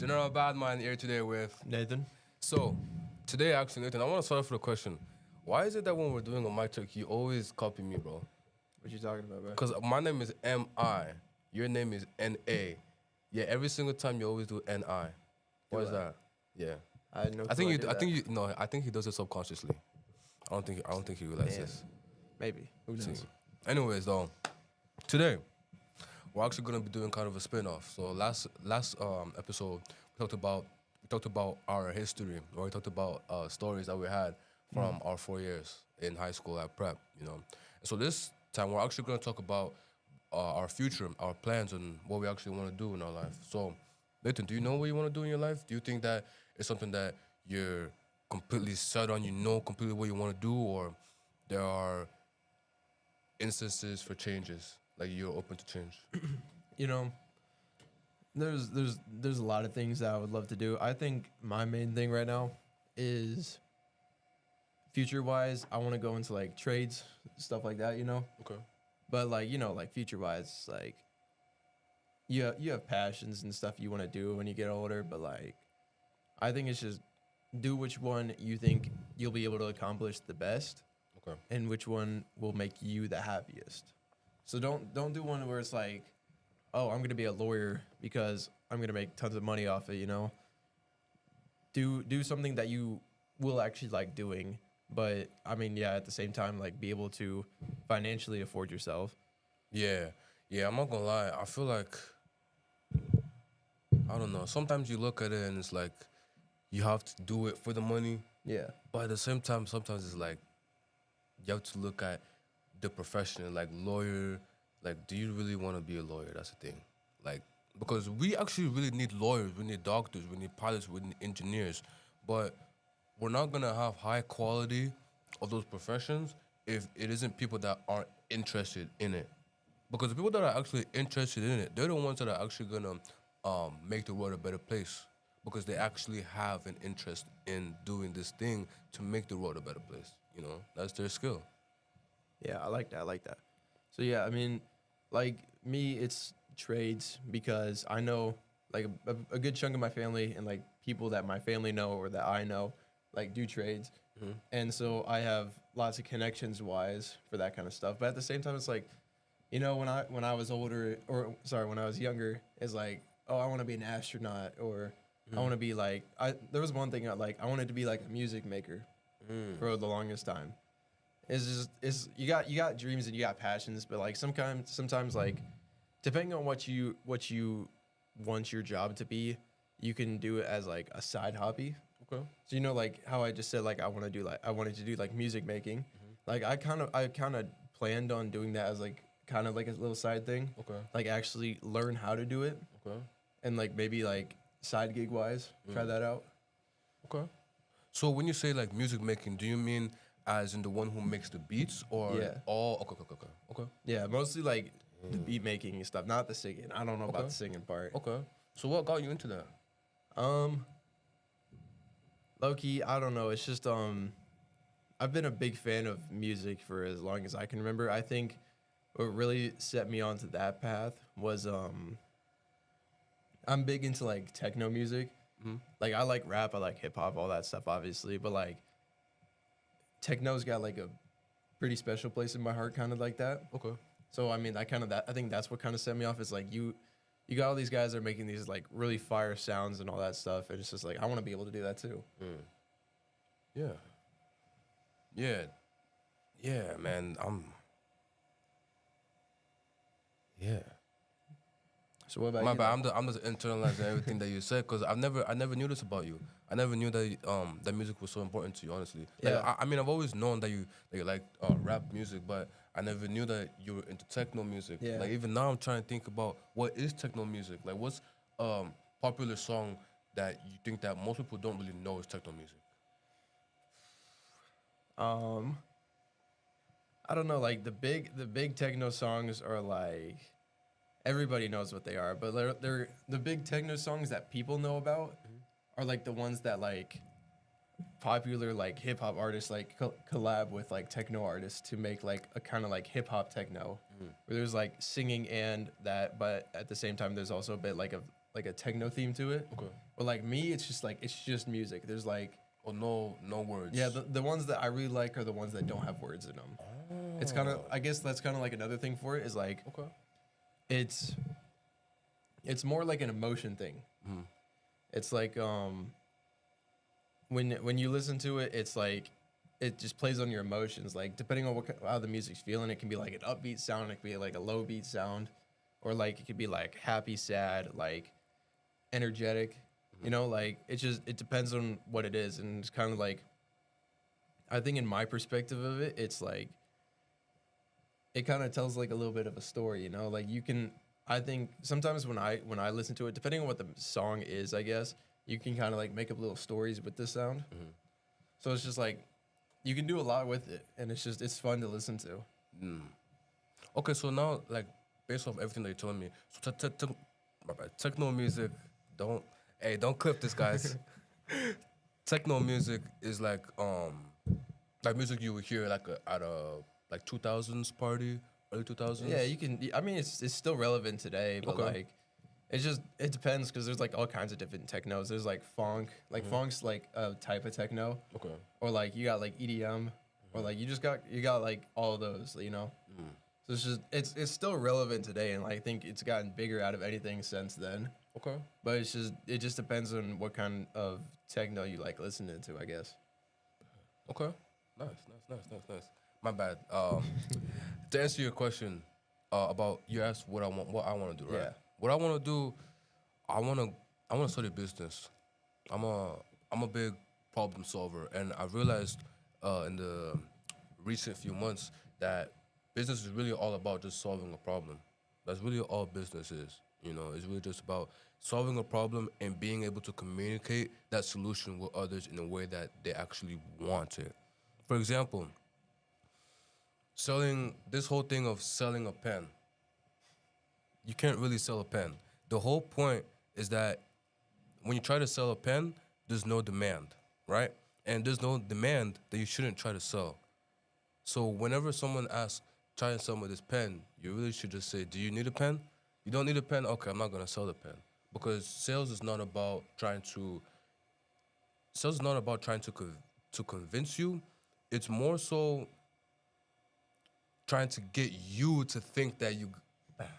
General Badman here today with. Nathan. So, today actually, Nathan, I want to start off with a question. Why is it that when we're doing a mic check, you always copy me, bro? What you talking about, bro? Because my name is M.I., your name is N.A. Yeah, every single time you always do N.I. Why is that? Yeah. I had no I clue think I you. did I that. think you. No, I think he does it subconsciously. I don't think he realizes Man. this. Maybe. Who knows? See. Anyways, though, today we're actually gonna be doing kind of a spin-off. So last episode we talked about our history, or we talked about stories that we had from our 4 years in high school at prep. And so this time we're actually gonna talk about our future, our plans, and what we actually want to do in our life. So, Nathan, do you know what you want to do in your life? Do you think that it's something that you're completely set on? You know completely what you want to do, or there are instances for changes, like you're open to change? You know, there's a lot of things that I would love to do. I think my main thing right now is future wise, I want to go into like trades, stuff like that, Okay. But like future wise, like you have passions and stuff you want to do when you get older, but like I think it's just do which one you think you'll be able to accomplish the best Okay. and which one will make you the happiest. So don't do one where it's like, oh, I'm gonna be a lawyer because I'm gonna make tons of money off it. Do something that you will actually like doing, but I mean, yeah, at the same time, like be able to financially afford yourself. Yeah. Yeah. I'm not gonna lie. I feel like I don't know. Sometimes you look at it and it's like you have to do it for the money, Yeah, but at the same time, sometimes it's like you have to look at the profession, like lawyer. Like, do you really want to be a lawyer? That's the thing. Like, because we actually really need lawyers, we need doctors, we need pilots, we need engineers, but we're not gonna have high quality of those professions if it isn't people that aren't interested in it. Because the people that are actually interested in it, they're the ones that are actually gonna make the world a better place. Because they actually have an interest in doing this thing to make the world a better place. That's their skill. yeah, I like that. I like that. So yeah, I mean, like me, it's trades because I know like a good chunk of my family and like people that my family know or that I know like do trades, and so I have lots of connections wise for that kind of stuff. But at the same time, it's like, when I was older, or sorry, when I was younger, it's like, oh, I want to be an astronaut, or I want to be like there was one thing I wanted to be like a music maker for the longest time. It's you got dreams and you got passions, but like sometimes like depending on what you want your job to be, you can do it as like a side hobby. Okay. So like how I just said, like I wanted to do like music making. Like I kind of planned on doing that as like kind of like a little side thing. Okay. Like actually learn how to do it Okay. and like maybe like side gig wise try that out. Okay. So when you say like music making, do you mean as in the one who makes the beats, or Yeah. all? Okay. Okay. Okay. Okay. Yeah, mostly like the beat making and stuff, not the singing. I don't know about Okay. the singing part. Okay. So what got you into that? Um, Low key, I don't know. It's just I've been a big fan of music for as long as I can remember. I think what really set me onto that path was I'm big into like techno music. Like I like rap, I like hip hop, all that stuff, obviously. But like techno's got like a pretty special place in my heart, kind of like that. Okay. So I mean, I think that's what kind of set me off. Is like you got all these guys that are making these like really fire sounds and all that stuff, and it's just like I want to be able to do that too. Yeah. Yeah. Yeah, man. Yeah. So what about My you? bad. I'm just internalizing everything that you said, because I never knew this about you. I never knew that that music was so important to you. Honestly, like, Yeah. I mean, I've always known that you like rap music, but I never knew that you were into techno music. Yeah. Like even now, I'm trying to think about what is techno music. Like what's popular song that you think that most people don't really know is techno music. Um, I don't know. Like the big techno songs are like everybody knows what they are, but they're the big techno songs that people know about are like the ones that like popular like hip hop artists like collab with like techno artists to make like a kind of like hip hop techno where there's like singing and that, but at the same time there's also a bit like of like a techno theme to it. Okay. But like me, it's just music. There's like Oh, no words. yeah, the ones that I really like are the ones that don't have words in them. It's kind of I guess that's kind of like another thing for it is like Okay. it's more like an emotion thing. Mhm. It's like when you listen to it, it's like it just plays on your emotions. Like depending on how the music's feeling, it can be like an upbeat sound, it could be like a low beat sound, or like it could be like happy, sad, like energetic. You know, like it depends on what it is, and it's kind of like I think in my perspective of it, it's like it kind of tells like a little bit of a story. You know, like you can. I think sometimes when I listen to it, depending on what the song is, I guess you can kind of like make up little stories with the sound. So it's just like you can do a lot with it, and it's fun to listen to. Okay, so now, like, based off everything that you're telling me, so my bad, techno music, don't clip this, guys. Techno music is like music you would hear like at a like 2000s party, early 2000s. Yeah, you can. I mean, it's still relevant today, but Okay. like it depends because there's like all kinds of different technos. There's like funk, like funk's like a type of techno, Okay. or like you got like EDM, or like you got like all of those, you know. So it's still relevant today, and like, I think it's gotten bigger out of anything since then. Okay. But it just depends on what kind of techno you like listening to, I guess. Okay. Nice. My bad. To answer your question, about you asked what I want to do, right? Yeah. What I want to do, I want to study business. I'm a big problem solver, and I realized in the recent few months that business is really all about just solving a problem. That's really all business is. You know, it's really just about solving a problem and being able to communicate that solution with others in a way that they actually want it. For example, selling this whole thing of selling a pen. You can't really sell a pen. The whole point is that when you try to sell a pen, there's no demand, right? And there's no demand that you shouldn't try to sell. So whenever someone asks, try and sell me this pen, you really should just say, do you need a pen? You don't need a pen? Okay, I'm not gonna sell the pen. Because sales is not about trying to convince you. It's more so trying to get you to think that you.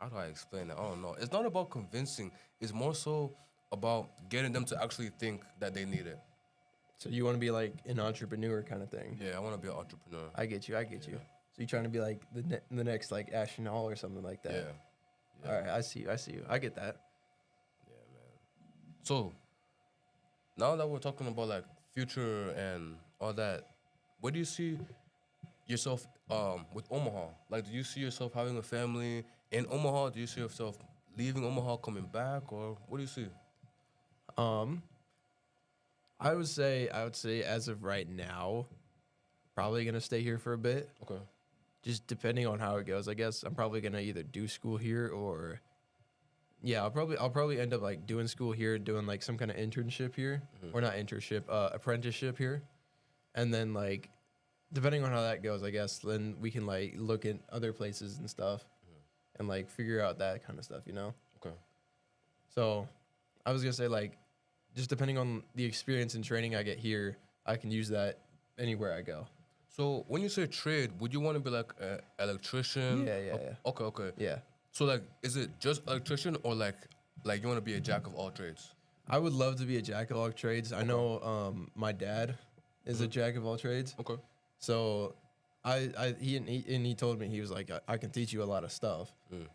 How do I explain that? I don't know. It's not about convincing. It's more so about getting them to actually think that they need it. So you want to be like an entrepreneur kind of thing. Yeah, I want to be an entrepreneur. I get you. So you trying to be like the next like Ashton Hall or something like that. Yeah. All right, I see you. I get that. Yeah, man. So now that we're talking about like future and all that, where do you see yourself with Omaha? Like, do you see yourself having a family in Omaha? Do you see yourself leaving Omaha, coming back, or what do you see? Um, I would say as of right now, probably gonna stay here for a bit. Okay. Just depending on how it goes. I guess I'm probably gonna either do school here or yeah, I'll probably end up like doing school here, doing like some kind of internship here, or not internship, apprenticeship here, and then like depending on how that goes, I guess then we can like look at other places and stuff, and like figure out that kind of stuff, you know. Okay. So I was gonna say like just depending on the experience and training I get here, I can use that anywhere I go. So when you say trade, would you want to be like an electrician? Yeah. Okay. Yeah. So like, is it just electrician or like you want to be a jack of all trades? I would love to be a jack of all trades. I know my dad is a jack of all trades. Okay. So he told me, he was like, I can teach you a lot of stuff.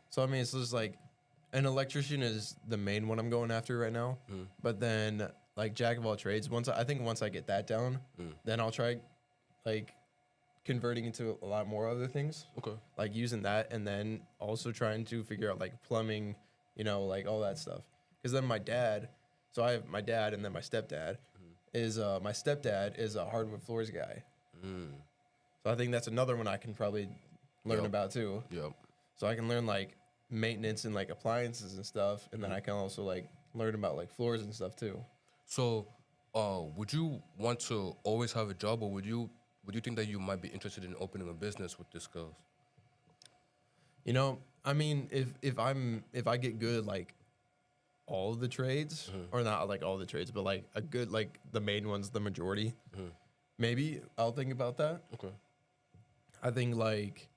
So I mean, it's just like an electrician is the main one I'm going after right now. But then like jack of all trades, once I get that down, then I'll try like converting into a lot more other things. Okay. Like using that, and then also trying to figure out like plumbing, you know, like all that stuff. Because then my dad, so I have my dad and then my stepdad. My stepdad is a hardwood floors guy. So I think that's another one I can probably learn about too. Yep. So I can learn like maintenance and like appliances and stuff, and then I can also like learn about like floors and stuff too. So, would you want to always have a job, or would you think that you might be interested in opening a business with this skills? You know, I mean, if I get good, like all the trades, or not like all the trades, but like a good, like the main ones, the majority. Maybe I'll think about that. Okay. I think like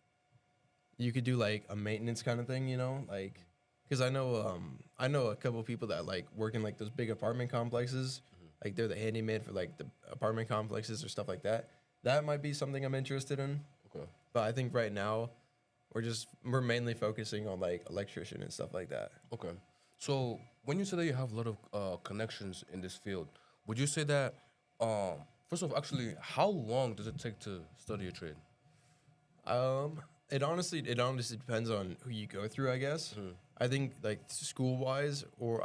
you could do like a maintenance kind of thing, you know, like because I know a couple of people that like work in like those big apartment complexes, like they're the handyman for like the apartment complexes or stuff like that. That might be something I'm interested in. Okay. But I think right now we're mainly focusing on like electrician and stuff like that. Okay. So when you say that you have a lot of connections in this field, would you say that first of all, actually, how long does it take to study a trade? It honestly depends on who you go through, I guess. I think like school wise or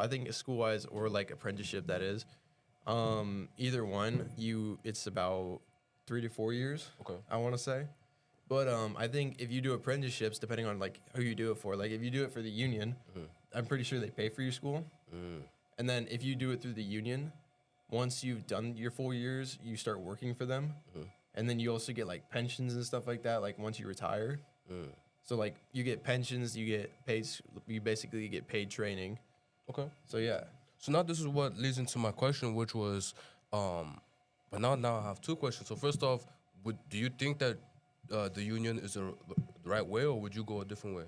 like apprenticeship that is. Either one, it's about 3 to 4 years. Okay. I want to say. But I think if you do apprenticeships, depending on like who you do it for, like if you do it for the union, I'm pretty sure they pay for your school. And then if you do it through the union, once you've done your 4 years, you start working for them. And then you also get like pensions and stuff like that, like once you retire. So like you get pensions, you get paid, you basically get paid training. Okay. So yeah. So now this is what leads into my question, which was, but now I have two questions. So first off, do you think that the union is the right way, or would you go a different way?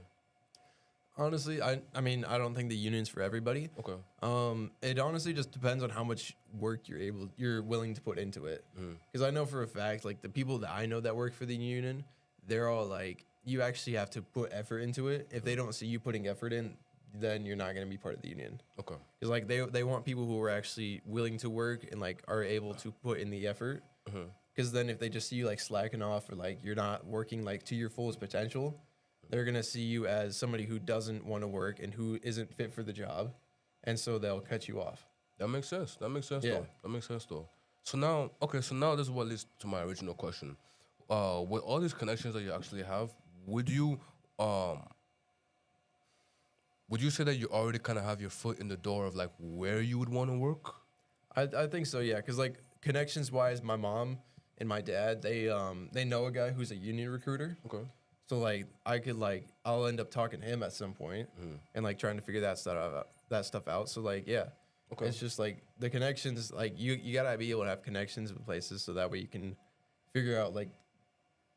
Honestly, I mean, I don't think the union's for everybody. Okay. It honestly just depends on how much work you're willing to put into it. Because I know for a fact, like the people that I know that work for the union, they're all like, you actually have to put effort into it. If they don't see you putting effort in, then you're not going to be part of the union. Okay. Because like they want people who are actually willing to work and like are able to put in the effort. Because then if they just see you like slacking off or like you're not working like to your fullest potential, they're gonna see you as somebody who doesn't want to work and who isn't fit for the job, and so they'll cut you off. That makes sense. That makes sense Yeah. though. That makes sense though. So now this is what leads to my original question. With all these connections that you actually have, would you say that you already kind of have your foot in the door of like where you would want to work? I think so, yeah. Because like connections wise, my mom and my dad they know a guy who's a union recruiter. Okay. So like I'll end up talking to him at some point and like trying to figure that stuff out. So like yeah, Okay. it's just like the connections. Like you gotta be able to have connections with places so that way you can figure out like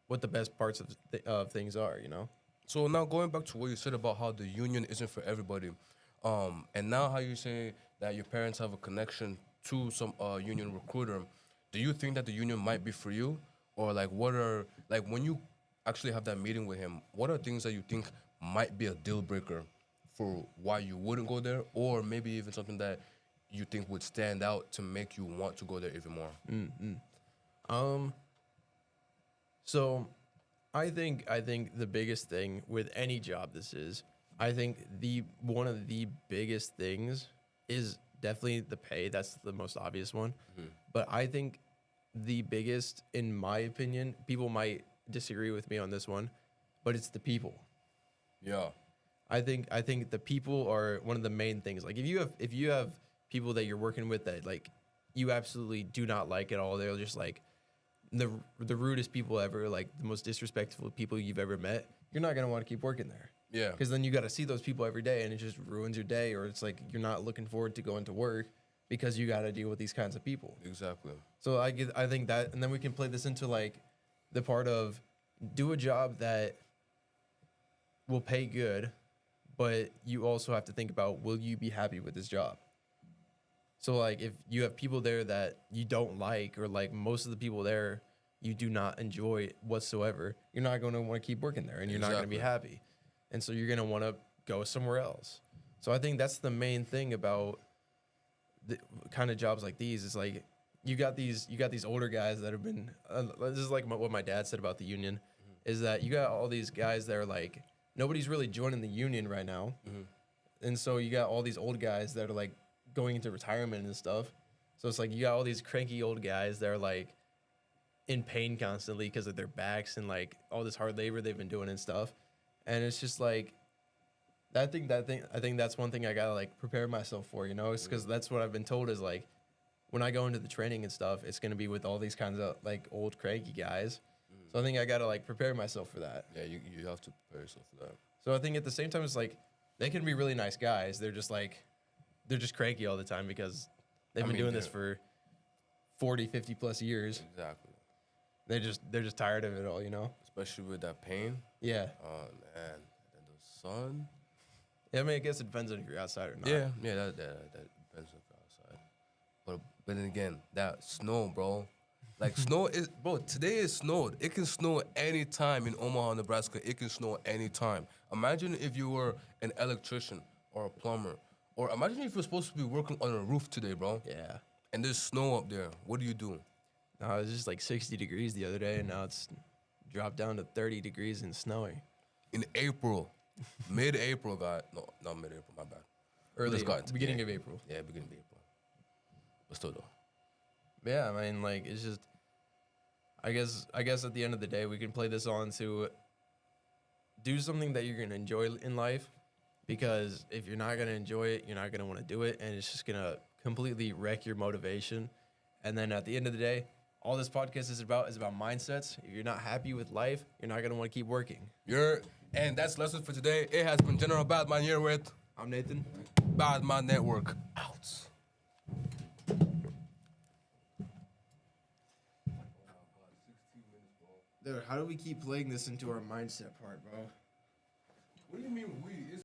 what the best parts of things are. You know. So now going back to what you said about how the union isn't for everybody, and now how you say that your parents have a connection to some union recruiter, do you think that the union might be for you, or like what are like when you actually have that meeting with him, what are things that you think might be a deal breaker for why you wouldn't go there, or maybe even something that you think would stand out to make you want to go there even more? So I think the biggest thing with any job I think one of the biggest things is definitely the pay. That's the most obvious one. But I think the biggest, in my opinion, people might disagree with me on this one, but it's the people. Yeah. I think the people are one of the main things. Like if you have people that you're working with that like you absolutely do not like at all, they're just like the rudest people ever, like the most disrespectful people you've ever met, you're not gonna want to keep working there. Yeah. Because then you got to see those people every day, and it just ruins your day, or it's like you're not looking forward to going to work because you got to deal with these kinds of people. Exactly. So I think that, and then we can play this into like the part of do a job that will pay good, but you also have to think about, will you be happy with this job? So like if you have people there that you don't like, or like most of the people there you do not enjoy whatsoever, you're not going to want to keep working there, and you're not going to be happy. And so you're going to want to go somewhere else. So I think that's the main thing about the kind of jobs like these. Is like you got these older guys that have been this is like what my dad said about the union, is that you got all these guys that are like, nobody's really joining the union right now. And so you got all these old guys that are like going into retirement and stuff. So it's like you got all these cranky old guys that are like in pain constantly because of their backs and like all this hard labor they've been doing and stuff. And it's just like I think that's one thing I gotta like prepare myself for, you know. It's because that's what I've been told is like when I go into the training and stuff, it's gonna be with all these kinds of like old cranky guys. So I think I gotta like prepare myself for that. Yeah, you have to prepare yourself for that. So I think at the same time, it's like they can be really nice guys. They're just like they're just cranky all the time because they've I been mean, doing this they're- for 40, 50 plus years. Exactly. They're just tired of it all, you know? Especially with that pain. Yeah. Oh man. And the sun. Yeah, I mean, I guess it depends on if you're outside or not. Yeah, that depends on the outside. But then again, that snow, bro. Like snow is, bro. Today it snowed. It can snow anytime in Omaha, Nebraska. It can snow anytime. Imagine if you were an electrician or a plumber, or imagine if you're supposed to be working on a roof today, bro. Yeah. And there's snow up there. What do you do? No, it was just like 60 degrees the other day, and now it's dropped down to 30 degrees and snowing. In April, mid-April, no, not mid-April. My bad. Early, Just got into- beginning yeah. of April. Yeah, beginning of April. But still though. Yeah, I mean, like, it's just, I guess at the end of the day, we can play this on to do something that you're going to enjoy in life, because if you're not going to enjoy it, you're not going to want to do it, and it's just going to completely wreck your motivation. And then at the end of the day, all this podcast is about mindsets. If you're not happy with life, you're not going to want to keep working. And that's lesson for today. It has been General Badman here with I'm Nathan. Badman Network. Out. Dude, how do we keep playing this into our mindset part, bro? What do you mean we?